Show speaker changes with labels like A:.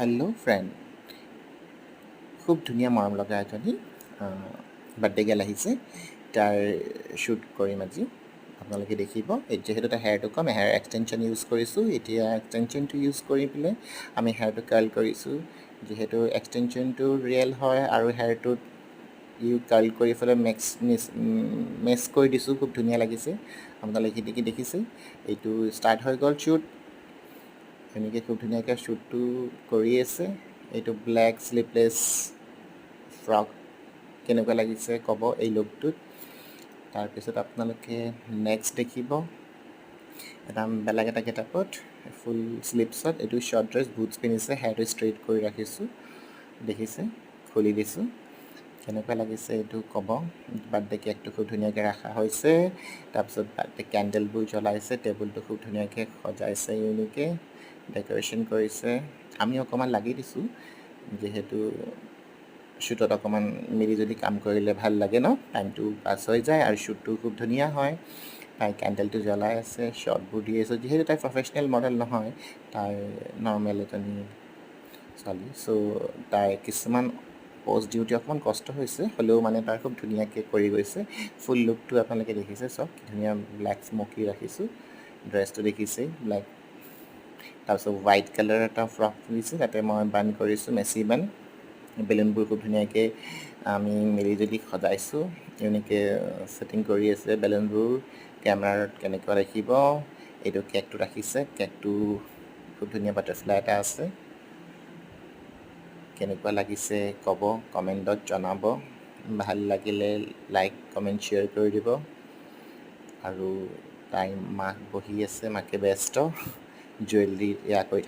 A: Hello' friend, খুব ধুনীয়া মৰম লগা এজনী বাৰ্থডে গাৰ্ল আহিছে। তাৰ শ্বুট কৰিম আজি, আপোনালোকে দেখিব। যিহেতু তাৰ হেয়াৰটো কম, হেয়াৰ এক্সটেনশ্যন ইউজ কৰিছোঁ। এতিয়া এক্সটেনশ্যনটো ইউজ কৰি পেলাই আমি হেয়াৰটো কাৰ্ল কৰিছোঁ। যিহেতু এক্সটেনশ্যনটো ৰিয়েল হয় আৰু হেয়াৰটোত কাৰ্ল কৰি পেলাই মেচ কৰি দিছোঁ। খুব ধুনীয়া লাগিছে, আপোনালোকে দেখিছে। এইটো ষ্টাৰ্ট হৈ গ'ল শ্বুট। এনেকৈ খুব ধুনীয়াকৈ শ্বুটটো কৰি আছে। এইটো ব্লেক শ্লিভলেছ ফ্ৰক কেনেকুৱা লাগিছে ক'ব এই লুকটোত। তাৰপিছত আপোনালোকে নেক্সট দেখিব এটা বেলেগ এটা গেটআপত, ফুল শ্লিভছত। এইটো শ্বৰ্ট ড্ৰেছ, বুটছ পিন্ধিছে, হেয়াৰটো ষ্ট্ৰেইট কৰি ৰাখিছোঁ, দেখিছে, খুলি দিছোঁ। কেনেকুৱা লাগিছে এইটো ক'ব। বাৰ্থডে কেকটো খুব ধুনীয়াকৈ ৰখা হৈছে। তাৰপিছত বাৰ্থডে কেণ্ডেলবোৰ জ্বলাইছে, টেবুলটো খুব ধুনীয়াকৈ সজাইছে, ইউনিকে ডেক'ৰেশ্যন কৰিছে। আমি অকণমান লাগি দিছোঁ, যিহেতু শ্বুটত অকণমান মিলিজুলি কাম কৰিলে ভাল লাগে ন, টাইমটো পাছ হৈ যায় আৰু শ্বুটটো খুব ধুনীয়া হয়। তাই কেণ্ডেলটো জ্বলাই আছে, শ্বটবোৰ দি আছোঁ। যিহেতু তাই প্ৰফেচনেল মডেল নহয়, তাই নৰ্মেল এজনী ছোৱালী। চ' তাই কিছুমান প'জ দিওঁতে অকণমান কষ্ট হৈছে, হ'লেও মানে তাই খুব ধুনীয়াকৈ কৰি গৈছে। ফুল লুকটো আপোনালোকে দেখিছে, চব ধুনীয়া ব্লেক স্মকি ৰাখিছোঁ। ড্ৰেছটো দেখিছেই, ব্লেক। তাৰপিছত হোৱাইট কালাৰ এটা ফ্ৰক পিন্ধিছোঁ, তাতে মই বান কৰিছোঁ, মেচি বান। বেলুনবোৰ খুব ধুনীয়াকৈ আমি মিলিজুলি সজাইছোঁ, এনেকৈ ছেটিং কৰি আছে বেলুনবোৰ। কেমেৰাত কেনেকুৱা দেখিব। এইটো কেকটো ৰাখিছে, কেকটো খুব ধুনীয়া বাটাৰফ্লাই এটা আছে। কেনেকুৱা লাগিছে ক'ব, কমেণ্টত জনাব। ভাল লাগিলে লাইক কমেণ্ট শ্বেয়াৰ কৰি দিব। আৰু তাইৰ মাক বহি আছে, মাকে ব্যস্ত জুৱেলাৰী এয়া কৰি থাকে।